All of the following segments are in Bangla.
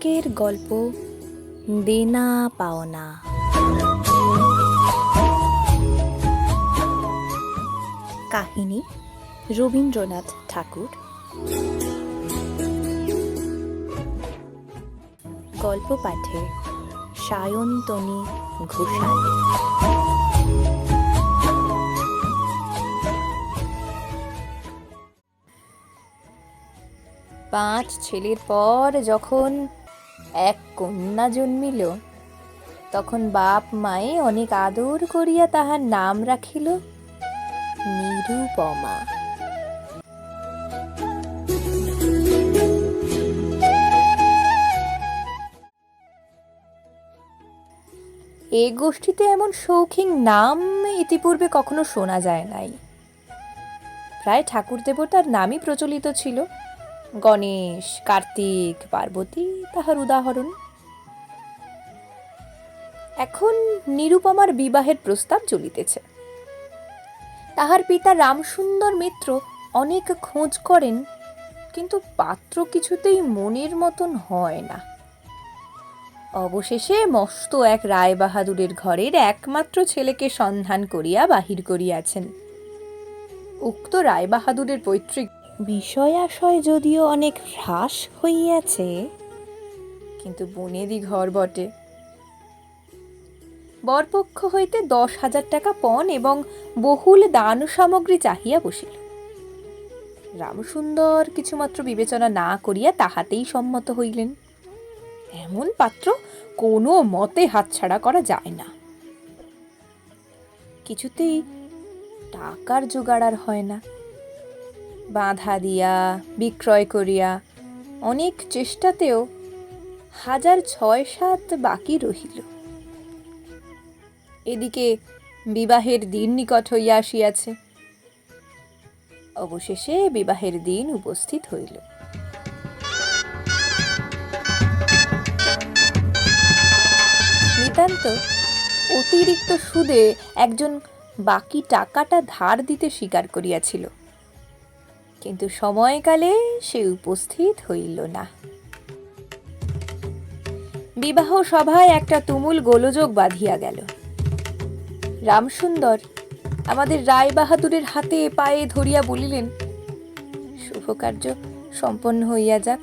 আজকের গল্প দেনা পাওনা। কাহিনী রবীন্দ্রনাথ ঠাকুর। গল্প পাঠে সায়ন্তনী ঘোষাল। পাঁচ ছেলের পর যখন এক কন্যা জন্মিল, তখন বাপ মায়ে অনেক আদর করিয়া তাহার নাম রাখিল নিরুপমা। এ গোষ্ঠীতে এমন শৌখিন নাম ইতিপূর্বে কখনো শোনা যায় নাই। প্রায় ঠাকুর দেবতার নামই প্রচলিত ছিল। গণেশ, কার্তিক, পার্বতী তাহার উদাহরণ। এখন নিরুপমার বিবাহের প্রস্তাব চলিতেছে। তাহার পিতা রামসুন্দর মিত্র অনেক খোঁজ করেন, কিন্তু পাত্র কিছুতেই মনের মতন হয় না। অবশেষে মস্ত এক রায়বাহাদুরের ঘরের একমাত্র ছেলেকে সন্ধান করিয়া বাহির করিয়াছেন। উক্ত রায়বাহাদুরের পৈতৃক বিষয় আশয় যদিও অনেক হ্রাস হইয়াছে, কিন্তু বনেদি ঘর বটে। বরপক্ষ হইতে 10,000 টাকা পণ এবং বহুল দান সামগ্রী চাহিয়া বসিল। রামসুন্দর কিছুমাত্র বিবেচনা না করিয়া তাহাতেই সম্মত হইলেন। এমন পাত্র কোনো মতে হাতছাড়া করা যায় না। কিছুতেই টাকার জোগাড় আর হয় না। বাঁধা দিয়া বিক্রয় করিয়া অনেক চেষ্টাতেও 6,7 বাকি রহিল। এদিকে বিবাহের দিন নিকট হইয়া আসিয়াছে। অবশেষে বিবাহের দিন উপস্থিত হইল। নিতান্ত অতিরিক্ত সুদে একজন বাকি টাকাটা ধার দিতে স্বীকার করিয়াছিল, কিন্তু সময়কালে সে উপস্থিত হইল না। বিবাহ সভায় একটা তুমুল গোলযোগ বাঁধিয়া গেল। রামসুন্দর আমাদের রায়বাহাদুরের হাতে পায়ে ধরিয়া বলিলেন, শুভ কার্য সম্পন্ন হইয়া যাক,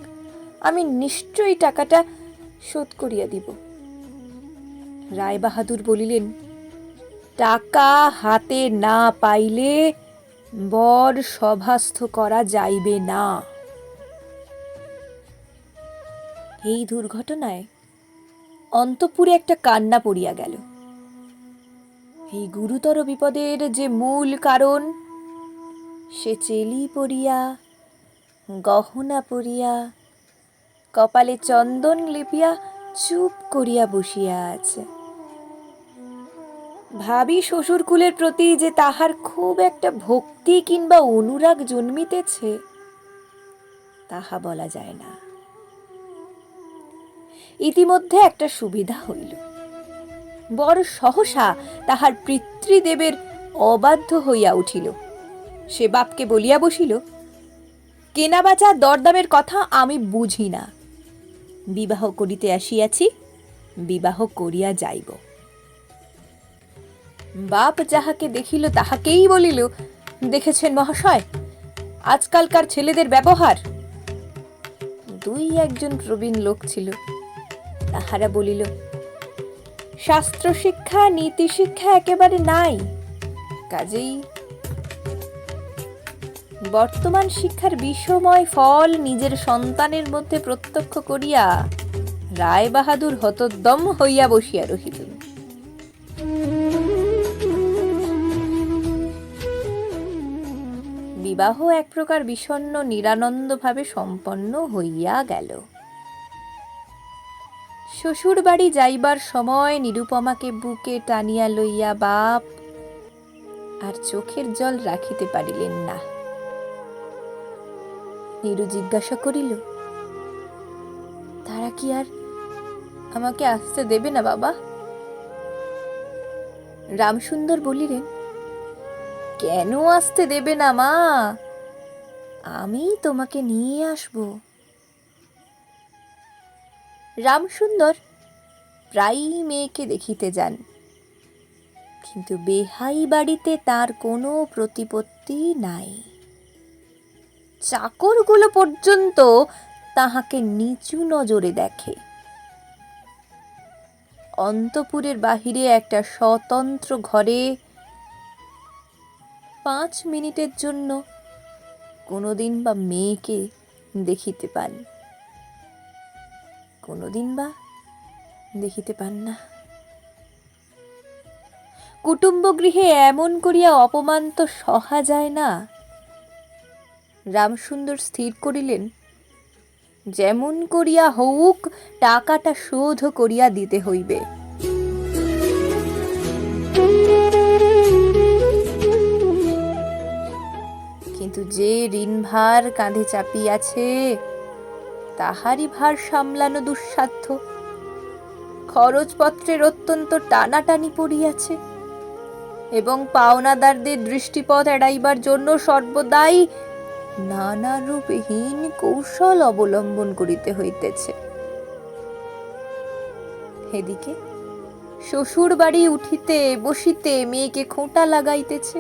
আমি নিশ্চয়ই টাকাটা শোধ করিয়া দিব। রায়বাহাদুর বলিলেন, টাকা হাতে না পাইলে বর সভাস্থ করা যাইবে না। এই দুর্ঘটনায় অন্তঃপুরে একটা কান্না পড়িয়া গেল। এই গুরুতর বিপদের যে মূল কারণ, সে চেলি পরিয়া, গহনা পরিয়া, কপালে চন্দন লিপিয়া চুপ করিয়া বসিয়া আছে। ভাবি শ্বশুরকুলের প্রতি যে তাহার খুব একটা ভক্তি কিংবা অনুরাগ জন্মিতেছে, তাহা বলা যায় না। ইতিমধ্যে একটা সুবিধা হইল। বড় সহসা তাহার পিতৃদেবের অবাধ্য হইয়া উঠিল। সে বাপকে বলিয়া বসিল, কেনাবেচা দরদামের কথা আমি বুঝি না। বিবাহ করিতে আসিয়াছি, বিবাহ করিয়া যাইব। বাপ যাহাকে দেখিল তাহাকেই বলিল, দেখেছেন মহাশয়, আজকালকার ছেলেদের ব্যবহার। 2-1 প্রবীণ লোক ছিল, তাহারা বলিল, শাস্ত্র শিক্ষা নীতি শিক্ষা একেবারে নাই, কাজেই বর্তমান শিক্ষার বিষময় ফল নিজের সন্তানের মধ্যে প্রত্যক্ষ করিয়া রায়বাহাদুর হতোদ্যম হইয়া বসিয়া রহিলেন। বিবাহ এক প্রকার বিষণ্ণ নিরানন্দ ভাবে সম্পন্ন হইয়া গেল। শ্বশুর বাড়ি যাইবার সময় নিরুপমাকে বুকে টানিয়া লইয়া বাপ আর চোখের জল রাখিতে পারিলেন না। নিরু জিজ্ঞাসা করিল, তারা কি আর আমাকে আসতে দেবে না বাবা? রামসুন্দর বলিলেন, কেন আসতে দেবে না মা? আমি তোমাকে নিয়ে আসব। রামসুন্দর প্রায়ই মেয়েকে দেখিতে যান, কিন্তু বেহাই বাড়িতে তার কোনো প্রতিপত্তি নাই। চাকরগুলো পর্যন্ত তাহাকে নিচু নজরে দেখে। অন্তপুরের বাহিরে একটা স্বতন্ত্র ঘরে 5 মিনিটের জন্য কোনোদিন বা মেয়েকে দেখিতে পান, কোনোদিন বা দেখিতে পান না। কুটুম্ব গৃহে এমন করিয়া অপমান তো সহা যায় না। রামসুন্দর স্থির করিলেন, যেমন করিয়া হউক টাকাটা শোধ করিয়া দিতে হইবে। কিন্তু যে ঋণভার কাঁধে চাপিয়াছে তাহারই ভার সামলানো দুঃসাধ্য। খরচপত্রের অত্যন্ত টানাটানি পড়িয়াছে এবং পাওনাদারদের দৃষ্টিপথ এড়াইবার জন্য সর্বদাই নানারূপহীন কৌশল অবলম্বন করিতে হইতেছে। এদিকে শ্বশুর বাড়ি উঠিতে বসিতে মেয়েকে খোঁটা লাগাইতেছে।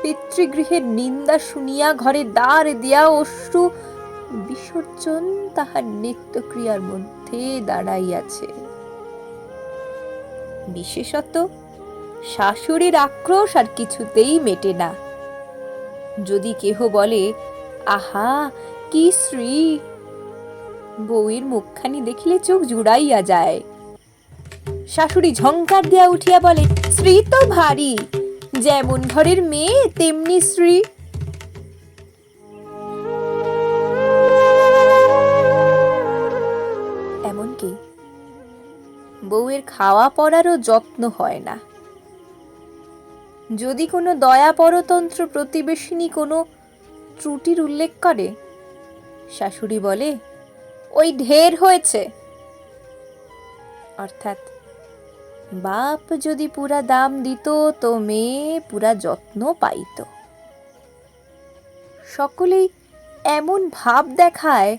পিতৃগৃহের নিন্দা শুনিয়া ঘরে দ্বার দিয়া অশ্রু বিসর্জন তাহার নিত্যক্রিয়ার মধ্যে দাঁড়াইয়াছে। বিশেষত শাশুড়ির আক্রোশ আর কিছুতেই মেটে না। যদি কেহ বলে, আহা কি শ্রী, বউয়ের মুখখানি দেখিলে চোখ জুড়াইয়া যায়। শাশুড়ি ঝংকার দিয়া উঠিয়া বলে, শ্রী তো ভারী, যেমন ঘরের মেয়ে তেমনি শ্রী। এমনকি বউয়ের খাওয়া পড়ারও যত্ন হয় না। যদি কোনো দয়া পরতন্ত্র প্রতিবেশিনী কোনো ত্রুটির উল্লেখ করে, শাশুড়ি বলে, ওই ঢের হয়েছে। অর্থাৎ বাপ যদি পুরা দাম দিত তো মেয়ে পুরা যত্ন পাইত। সকলেই এমন ভাব দেখায়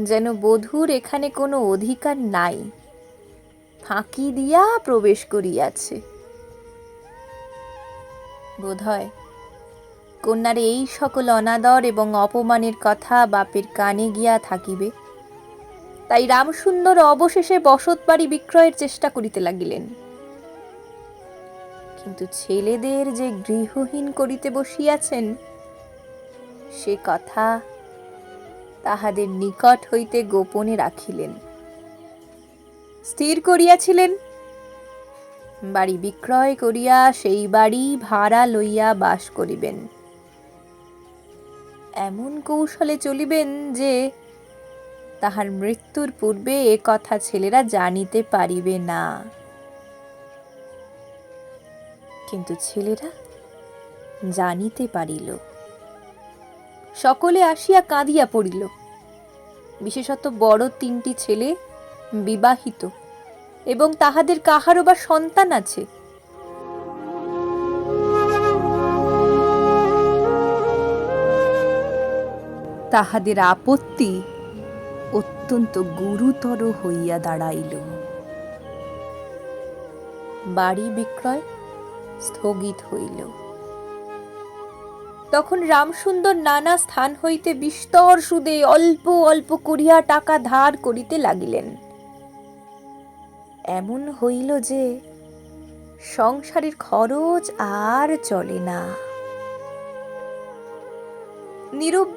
যেন বধূর এখানে কোনো অধিকার নাই, ফাঁকি দিয়া প্রবেশ করিয়াছে। বোধহয় কন্যার এই সকল অনাদর এবং অপমানের কথা বাপের কানে গিয়া থাকিবে, তাই রামসুন্দর অবশেষে বসত বাড়ি বিক্রয়ের চেষ্টা করিতে লাগিলেন। কিন্তু ছেলেদের যে গৃহহীন করিতে বসিয়াছেন সে কথা তাহাদের নিকট হইতে গোপনে রাখিলেন। স্থির করিয়াছিলেন বাড়ি বিক্রয় করিয়া সেই বাড়ি ভাড়া লইয়া বাস করিবেন। এমন কৌশলে চলিবেন যে তাহার মৃত্যুর পূর্বে এ কথা ছেলেরা জানিতে পারিবে না। কিন্তু ছেলেরা জানিতে পারিল। সকলে আসিয়া কাঁদিয়া পড়িল। বিশেষত বড় 3টি ছেলে বিবাহিত এবং তাহাদের কাহারও বা সন্তান আছে। তাহাদের আপত্তি অত্যন্ত গুরুতর হইয়া দাঁড়াইল। বাড়ি বিক্রয় স্থগিত হইল। তখন রামসুন্দর নানা স্থান হইতে বিস্তর সুদে অল্প অল্প করিয়া টাকা ধার করিতে লাগিলেন। এমন হইল যে সংসারের খরচ আর চলে না। নীরব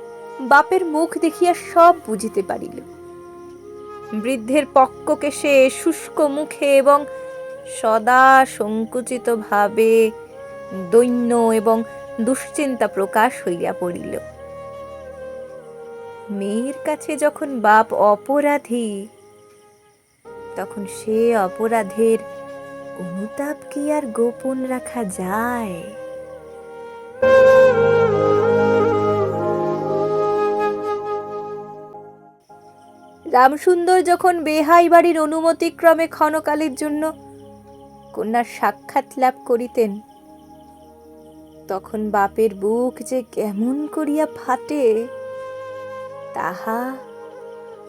বাপের মুখ দেখিয়া সব বুঝিতে পারিল। বৃদ্ধের পক্ককেশে শুষ্ক মুখে এবং সদা সংকুচিত ভাবে দৈন্য এবং দুশ্চিন্তা প্রকাশ হইয়া পড়িল। মেয়ের কাছে যখন বাপ অপরাধী, তখন সে অপরাধের অনুতাপ কি আর গোপন রাখা যায়? রামসুন্দর যখন বেহাই বাড়ির অনুমতিক্রমে ক্ষণকালের জন্য কন্যার সাক্ষাৎ লাভ করিতেন, তখন বাপের বুক যে কেমন করিয়া ফাটে তাহা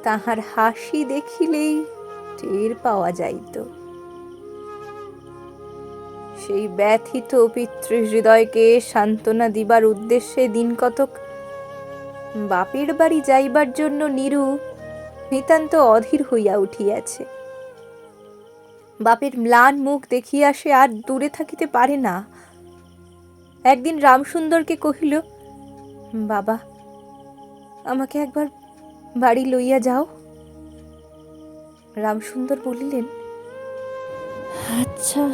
তাহার হাসি দেখিলেই টের পাওয়া যাইত। সেই ব্যথিত পিতৃহৃদয়কে সান্ত্বনা দিবার উদ্দেশ্যে দিন কতক বাপের বাড়ি যাইবার জন্য নীরু নিতান্ত অধীর হইয়া উঠিয়াছে। বাপের ম্লান মুখ দেখিয়া সে আর দূরে থাকিতে পারে না। একদিন রামসুন্দরকে কহিল, বাবা, আমাকে একবার বাড়ি লইয়া যাও। রামসুন্দর বলিলেন, আচ্ছা।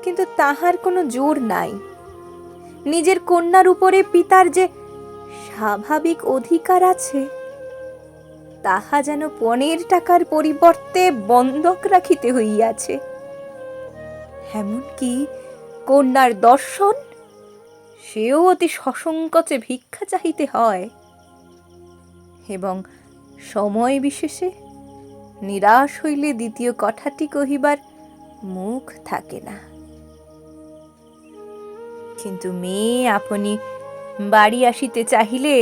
কিন্তু তাহার কোনো জোর নাই। নিজের কন্যার উপরে পিতার যে স্বাভাবিক অধিকার আছে, তাহা যেন 15 টাকার পরিবর্তে বন্ধক রাখিতে হইয়াছে। এমনকি কন্যার দর্শন, সেও অতি সসংকোচে ভিক্ষা চাহিতে হয়, এবং সময় বিশেষে নিরাশ হইলে দ্বিতীয় কথাটি কহিবার মুখ থাকে না। কিন্তু মেয়ে আপনি বাড়ি আসিতে চাহিলে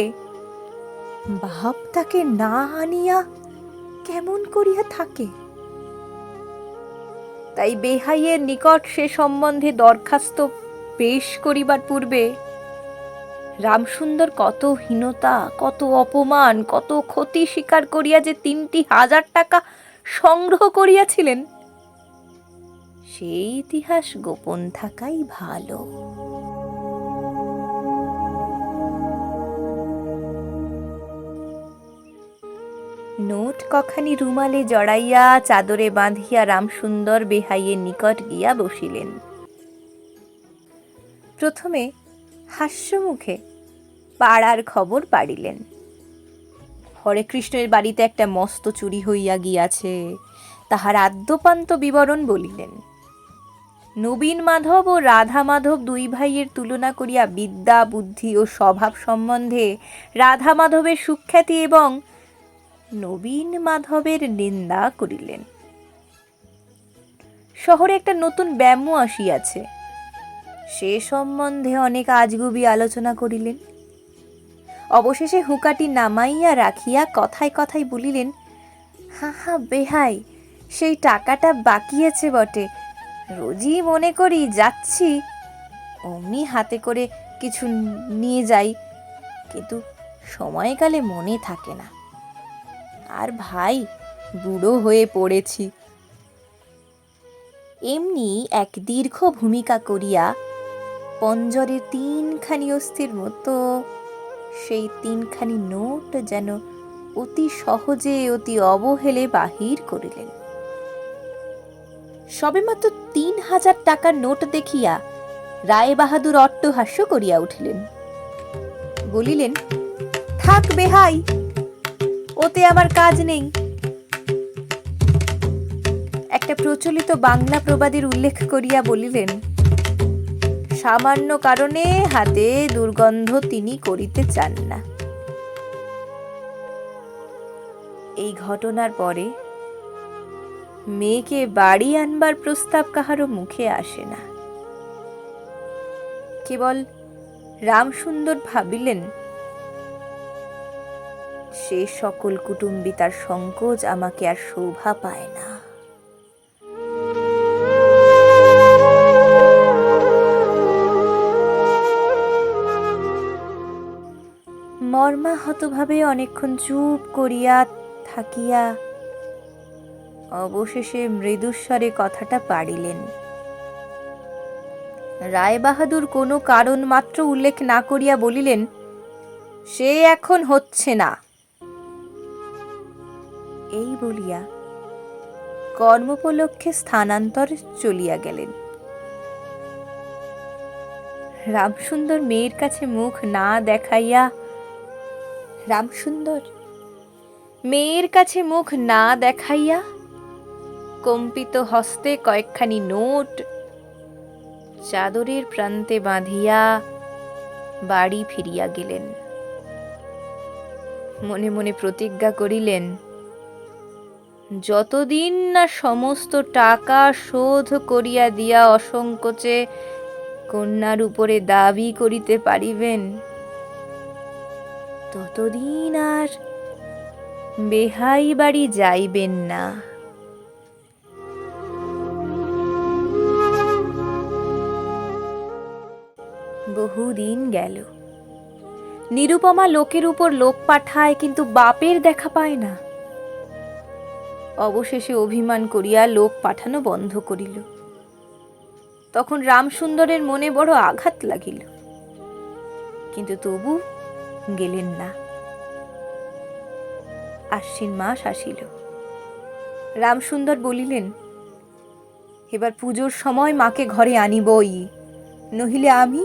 বাপ তাকে না আনিয়া কেমন করিয়া থাকে? তাই বেহাইয়ের নিকট সে সম্বন্ধে দরখাস্ত পেশ করিবার পূর্বে রামসুন্দর কত হীনতা, কত অপমান, কত ক্ষতি স্বীকার করিয়া যে 3,000 টাকা সংগ্রহ করিয়াছিলেন, সেই ইতিহাস গোপন থাকাই ভালো। নোট কখানি রুমালে জড়াইয়া চাদরে বাঁধিয়া রামসুন্দর বেহাইয়ের নিকট গিয়া বসিলেন। প্রথমে হাস্যমুখে পাড়ার খবর পাড়িলেন। হরেকৃষ্ণের বাড়িতে একটা মস্ত চুরি হইয়া গিয়াছে, তাহার আদ্যপান্ত বিবরণ বলিলেন। নবীন মাধব ও রাধা মাধব দুই ভাইয়ের তুলনা করিয়া বিদ্যা, বুদ্ধি ও স্বভাব সম্বন্ধে রাধা মাধবের সুখ্যাতি এবং নবীন মাধবের নিন্দা করিলেন। শহরে একটা নতুন ব্যামো আসিয়াছে, সে সম্বন্ধে অনেক আজগুবি আলোচনা করিলেন। অবশেষে হুঁকাটি নামাইয়া রাখিয়া কথায় কথায় বলিলেন, হা বেহাই, সেই টাকাটা বাকি আছে বটে, রোজই মনে করি যাচ্ছি, অমনি হাতে করে কিছু নিয়ে যাই, কিন্তু সময়কালে মনে থাকে না। আর ভাই, বুড়ো হয়ে পড়েছি। এমনি এক দীর্ঘ ভূমিকা করিয়া পঞ্জরের 3খানি অস্থির মতো সেই 3খানি নোট যেন অতি সহজে, অতি অবহেলে বাহির করিলেন। সবেমাত্র 3,000 টাকার নোট দেখিয়া রায়বাহাদুর অট্টহাস্য করিয়া উঠিলেন। বলিলেন, থাক বেহাই, ওতে আমার কাজ নেই। একটা প্রচলিত বাংলা প্রবাদের উল্লেখ করিয়া বলিলেন, সামান্য কারণে হাতে দুর্গন্ধ তিনি করিতে চান না। এই ঘটনার পরে মেয়েকে বাড়ি আনবার প্রস্তাব কাহারও মুখে আসে না। কেবল রামসুন্দর ভাবিলেন, সে সকল কুটুম্বী তার সংকোচ আমাকে আর শোভা পায় না। মর্মাহতভাবে অনেকক্ষণ চুপ করিয়া থাকিয়া অবশেষে মৃদুস্বরে কথাটা পাড়িলেন। রায়বাহাদুর কোনো কারণ মাত্র উল্লেখ না করিয়া বলিলেন, সে এখন হচ্ছে না। এই বলিয়া কর্মোপলক্ষে স্থানান্তর চলিয়া গেলেন। রামসুন্দর মেয়ের কাছে মুখ না দেখাইয়া কম্পিত হস্তে কয়েকখানি নোট চাদরের প্রান্তে বাঁধিয়া বাড়ি ফিরিয়া গেলেন। মনে মনে প্রতিজ্ঞা করিলেন, যতদিন না সমস্ত টাকা শোধ করিয়া দিয়া অসংকোচে কন্যার উপরে দাবি করিতে পারিবেন, ততদিন আর বেহাই বাড়ি যাইবেন না। বহুদিন গেল, নিরুপমা লোকের উপর লোক পাঠায়, কিন্তু বাপের দেখা পায় না। অবশেষে অভিমান করিয়া লোক পাঠানো বন্ধ করিল। তখন রামসুন্দরের মনে বড় আঘাত লাগিল, কিন্তু তবু গেলেন না। আশ্বিন মাস আসিল। রামসুন্দর বলিলেন, এবার পুজোর সময় মাকে ঘরে আনিবই, নহিলে আমি।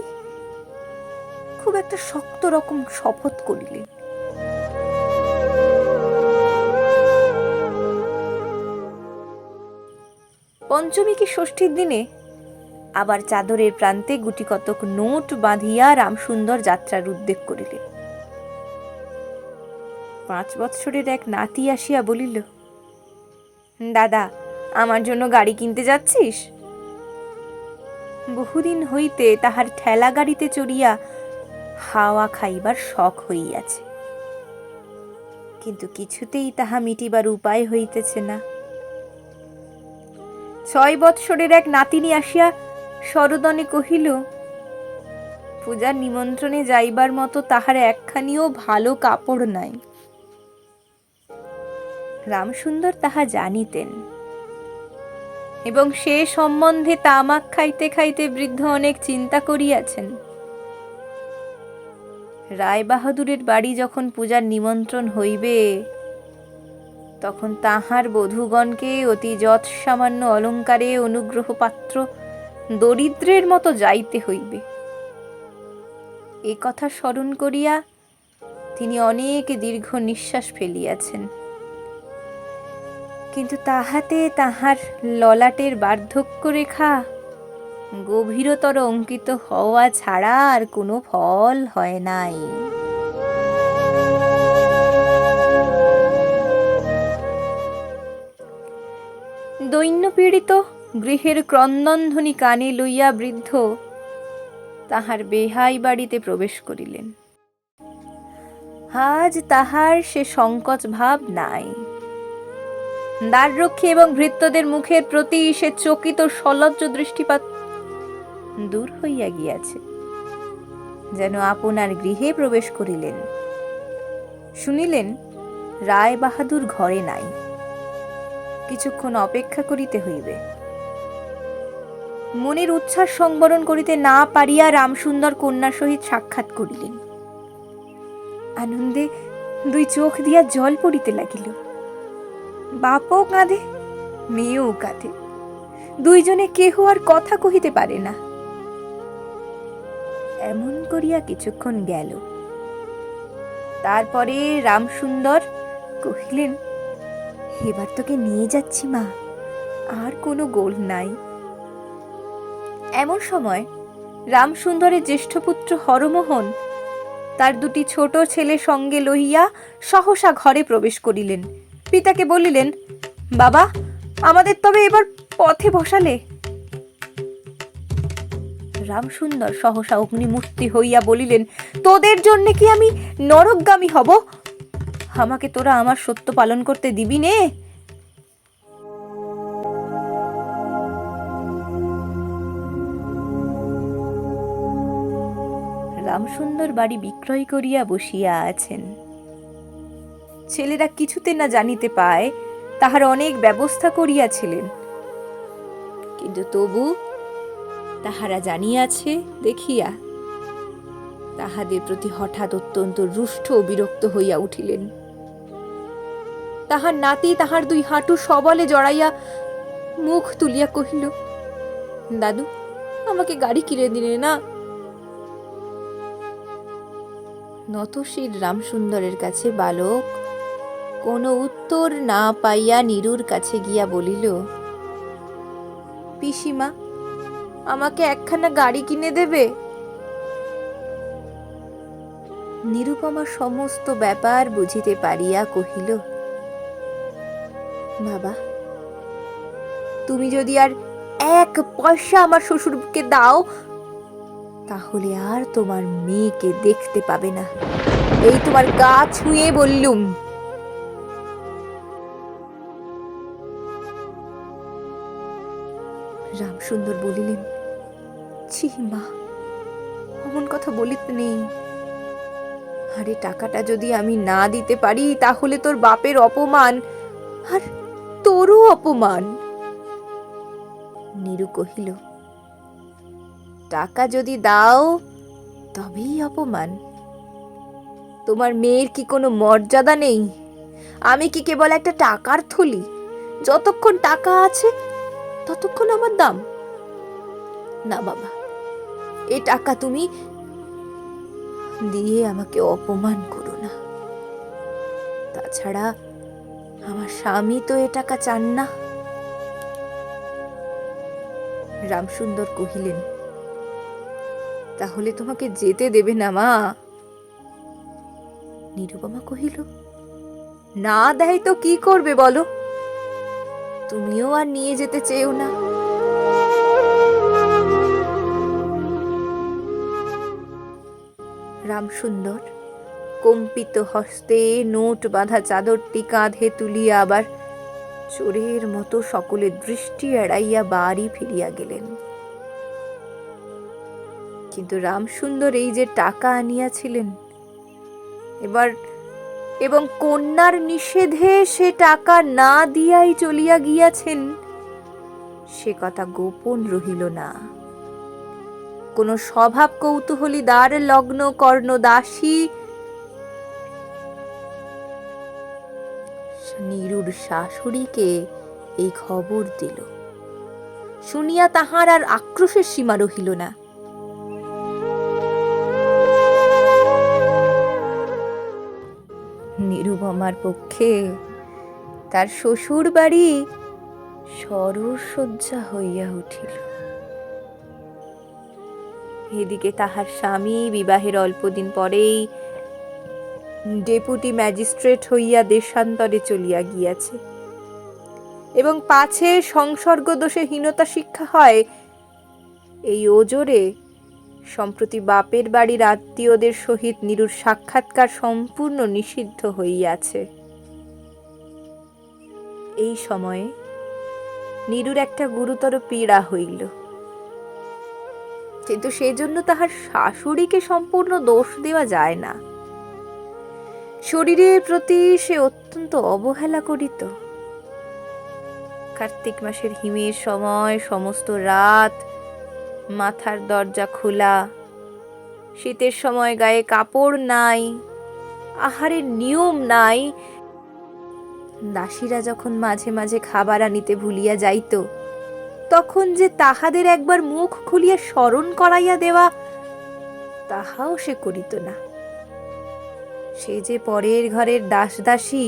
খুব একটা শক্ত রকম শপথ করিলেন। পঞ্চমী কি ষষ্ঠীর দিনে আবার চাদরের প্রান্তে গুটি কতক নোট বাঁধিয়া রামসুন্দর যাত্রার উদ্যোগ করিলেন। 5 বৎসরের এক নাতি আসিয়া বলিল, দাদা, আমার জন্য গাড়ি কিনতে যাচ্ছিস? বহুদিন হইতে তাহার ঠেলা গাড়িতে চড়িয়া হাওয়া খাইবার শখ হইয়াছে, কিন্তু কিছুতেই তাহা মিটিবার উপায় হইতেছে না। 6 বৎসরের এক নাতিনী আসিয়া সরোদনে কহিল, পূজার নিমন্ত্রণে যাইবার মতো তাহার একখানিও ভালো কাপড় নাই। রামসুন্দর তাহা জানিতেন, এবং সে সম্বন্ধে তামাক খাইতে খাইতে বৃদ্ধ অনেক চিন্তা করিয়াছেন। রায়বাহাদুরের বাড়ি যখন পূজার নিমন্ত্রণ হইবে, তখন তাহার বধূগণকে অতি যৎসামান্য অলঙ্কারে অনুগ্রহ পাত্র দরিদ্রের মতো যাইতে হইবে। এ কথা স্মরণ করিয়া তিনি অনেক দীর্ঘ নিঃশ্বাস ফেলিয়াছেন, কিন্তু তাহাতে তাহার ললাটের বার্ধক্য রেখা গভীরতর অঙ্কিত হওয়া ছাড়া আর কোনো ফল হয় নাই। দৈন্যপীড়িত গৃহের ক্রন্দনধ্বনি কানে লইয়া বৃদ্ধ তাহার বেহাই বাড়িতে প্রবেশ করিলেন। আজ তাহার সে সংকোচ ভাব নাই। দ্বাররক্ষী এবং ভৃত্যদের মুখের প্রতি সে চকিত সলজ্জ দৃষ্টিপাত দূর হইয়া গিয়াছে, যেন আপনার গৃহে প্রবেশ করিলেন। শুনিলেন রায় বাহাদুর ঘরে নাই, কিছুক্ষণ অপেক্ষা করিতে হইবে। মনের উচ্ছ্বাস সংবরণ করিতে না পারিয়া রামসুন্দর কন্যার সহিত সাক্ষাৎ করিলেন। আনন্দে 2 চোখ দিয়া জল পড়িতে লাগিল। বাপও কাঁদে, মেয়েও কাঁদে, 2 জনে কেহ আর কথা কহিতে পারে না। এমন করিয়া কিছুক্ষণ গেল। তারপরে রামসুন্দর কহিলেন, এবার তোকে নিয়ে যাচ্ছি মা, আর কোনো গোল নাই। এমন সময় রামসুন্দরের জ্যেষ্ঠ পুত্র হরমোহন তার 2টি ছোট ছেলে সঙ্গে লইয়া সহসা ঘরে প্রবেশ করিলেন। পিতাকে বলিলেন, বাবা, আমাদের তবে এবার পথে বসালে। রামসুন্দর সহসা অগ্নিমূর্তি হইয়া বলিলেন, তোদের জন্য কি আমি নরকগামী হব? আমাকে তোরা আমার সত্য পালন করতে দিবি নে? রামসুন্দর বাড়ি বিক্রয় করিয়া বসিয়া আছেন। ছেলেরা কিছুতে না জানিতে পায় তাহার অনেক ব্যবস্থা করিয়াছিলেন, কিন্তু তবু তাহারা জানিয়াছে দেখিয়া তাহাদের প্রতি হঠাৎ অত্যন্ত রুষ্ট ও বিরক্ত হইয়া উঠিলেন। তাহার নাতি তাহার 2 হাঁটু সবলে জড়াইয়া মুখ তুলিয়া কহিল, দাদু, আমাকে গাড়ি কিনে দিলে না? নতশির রামসুন্দরের কাছে বালক কোনো উত্তর না পাইয়া নীরুর কাছে গিয়া বলিল, পিসিমা, আমাকে একখানা গাড়ি কিনে দেবে? নিরুপমা সমস্ত ব্যাপার বুঝিতে পারিয়া কহিল, বাবা, তুমি যদি আর 1 পয়সা আমার শ্বশুরকে দাও, তাহলে আর তোমার মেয়েকে দেখতে পাবে না। এই তোমার গা ছুঁয়ে বললুম। রামসুন্দর বলিলেন, ছি মা, অমন কথা বলিতে নেই। আরে টাকাটা যদি আমি না দিতে পারি তাহলে তোর বাপের অপমান, আর তোরও অপমান। নীরু কহিল, টাকা যদি দাও তবেই অপমান? তোমার মেয়ের কি কোনো মর্যাদা নেই? আমি কি কেবল একটা টাকার থলি? যতক্ষণ টাকা আছে ততক্ষণ আমার দাম। না বাবা, এ টাকা তুমি দিয়ে আমাকে অপমান করো না। তাছাড়া আমার স্বামী তো এ টাকা চান না। রামসুন্দর কহিলেন, তাহলে তোমাকে যেতে দেবে না মা? নিরুপমা কহিল, না দেয় তো কি করবে বলো? তুমিও আর নিয়ে যেতে চেয়েও না। রামসুন্দর কম্পিত হস্তে নোট বাঁধা চাদরটি কাঁধে তুলিয়া আবার চোরের মতো সকলের দৃষ্টি এড়াইয়া বাড়ি ফিরিয়া গেলেন। কিন্তু রামসুন্দর এই যে টাকা আনিয়াছিলেন, এবং কন্যার নিষেধে সে টাকা না দিয়াই চলিয়া গিয়াছেন, সে কথা গোপন রহিল না। কোন স্বভাব কৌতূহলী দ্বার লগ্ন কর্ণ দাসী নীরুর শাশুড়িকে এই খবর দিল। শুনিয়া তাহার আর আক্রোশের সীমা রহিল না। নিরুপমার পক্ষে তার শ্বশুর বাড়ি সরসজ্জা হইয়া উঠিল। এদিকে তাহার স্বামী বিবাহের অল্পদিন পরেই ডেপুটি ম্যাজিস্ট্রেট হইয়া দেশান্তরে চলিয়া গিয়াছে, এবং পাছে সংসর্গ দোষে হীনতা শিক্ষা হয় এই ওজরে সম্প্রতি বাপের বাড়ির আত্মীয়দের সহিত নীরুর সাক্ষাৎকার সম্পূর্ণ নিষিদ্ধ হইয়াছে। এই সময়ে নীরুর একটা গুরুতর পীড়া হইল, কিন্তু সেজন্য তাহার শাশুড়িকে সম্পূর্ণ দোষ দেওয়া যায় না। শরীরের প্রতি সে অত্যন্ত অবহেলা করিত। কার্তিক মাসের হিমের সময় সমস্ত রাত মাথার দরজা খোলা, শীতের সময় গায়ে কাপড় নাই, আহারের নিয়ম নাই। দাসীরা যখন মাঝে মাঝে খাবার আনিতে ভুলিয়া যাইত, তখন যে তাহাদের একবার মুখ খুলিয়া স্মরণ করাইয়া দেওয়া, তাহাও সে করিত না। সে যে পরের ঘরের দাসদাসী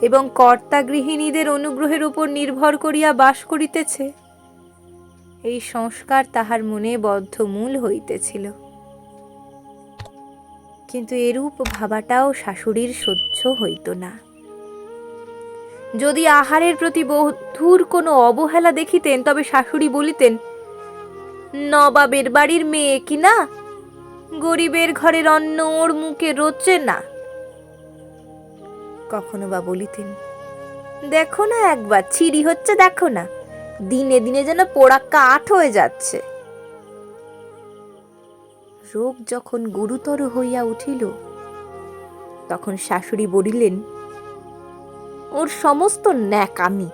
এবং কর্তা গৃহিণীদের অনুগ্রহের উপর নির্ভর করিয়া বাস করিতেছে, এই সংস্কার তাহার মনে বদ্ধমূল হইতেছিল। কিন্তু এরূপ ভাবাটাও শাশুড়ির সহ্য হইত না। যদি আহারের প্রতি বধূর কোনো অবহেলা দেখিতেন, তবে শাশুড়ি বলিতেন, নবাবের বাড়ির মেয়ে কি না, গরিবের ঘরের অন্ন ওর মুখে রোচে না। কখনো বা বলিতেন, দেখো না একবার ছিঁড়ি হচ্ছে, দেখো না, দিনে দিনে যেন পোড়া কাঠ হয়ে যাচ্ছে। রোগ যখন গুরুতর হইয়া উঠিল, তখন শাশুড়ি বলিলেন, ওর সমস্ত ন্যাকামি।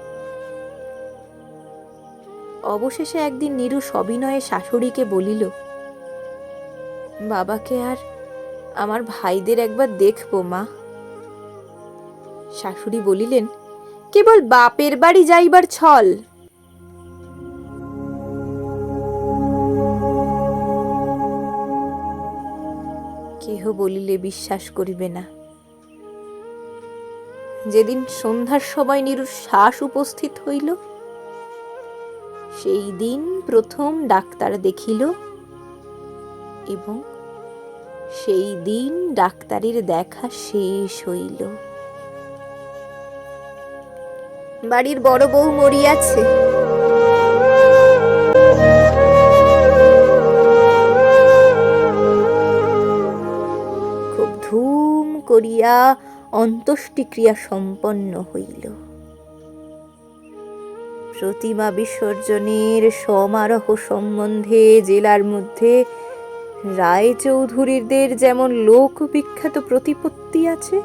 অবশেষে একদিন নীরু সবিনয়ে শাশুড়িকে বলিল, বাবাকে আর আমার ভাইদের একবার দেখবো মা। শাশুড়ি বলিলেন, কেবল বাপের বাড়ি যাইবার ছল। কেহ বলিলে বিশ্বাস করিবে না। যেদিন সন্ধ্যার সময় নীরুর শ্বাস উপস্থিত হইল, সেই দিন প্রথম ডাক্তার দেখিল, এবং সেই দিন ডাক্তারের দেখা শেষ হইল। বাড়ির বড় বউ মরিয়াছে। খুব ধুম করিয়া অন্ত্যেষ্টিক্রিয়া সম্পন্ন হইল। প্রতিমা বিসর্জনের সমারোহ সম্বন্ধে জেলার মধ্যে রায়চৌধুরীদের যেমন লোকবিখ্যাত প্রতিপত্তি আছে,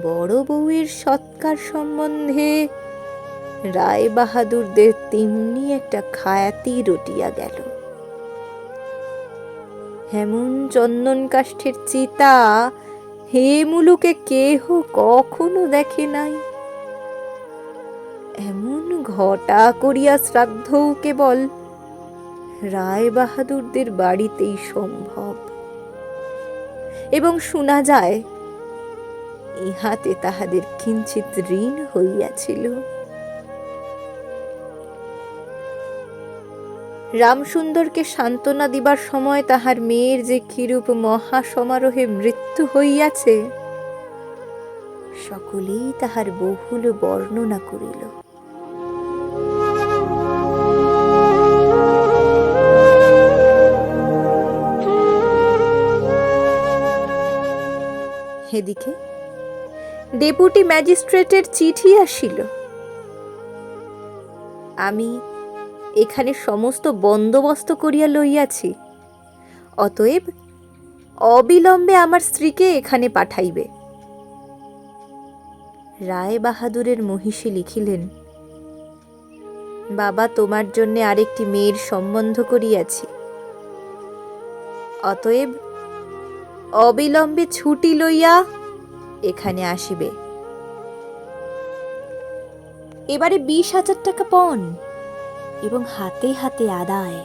বড় বউয়ের সৎকার সম্বন্ধে রায় বাহাদুরদের তেমনি একটা খায়াতি রটিয়া গেল। হেমন চন্দন কাষ্ঠের চিতা হে মুলুকে কেহ কখনো দেখে নাই। এমন ঘটা করিয়া শ্রাদ্ধও কেবল রায় বাহাদুরদের বাড়িতেই সম্ভব, এবং শোনা যায় ইহাতে তাহাদের কিঞ্চিত ঋণ হইয়াছিল। রামসুন্দরকে সান্ত্বনা দিবার সময় তাহার মেয়ের যে কিরূপ মহা সমারোহে মৃত্যু হইয়াছে সকলেই তাহার বহুল বর্ণনা করিল। এদিকে ডেপুটি ম্যাজিস্ট্রেটের চিঠি আসিল। আমি এখানে সমস্ত বন্দোবস্ত করিয়া লইয়াছি, অতএব অবিলম্বে আমার স্ত্রীকে এখানে পাঠাইবে। রায় বাহাদুরের মহিষী লিখিলেন, বাবা তোমার জন্য আরেকটি মেয়ের সম্বন্ধ করিয়াছি, অতএব অবিলম্বে ছুটি লইয়া এখানে আসিবে। এবারে 20,000 টাকা পণ এবং হাতে হাতে আদায়।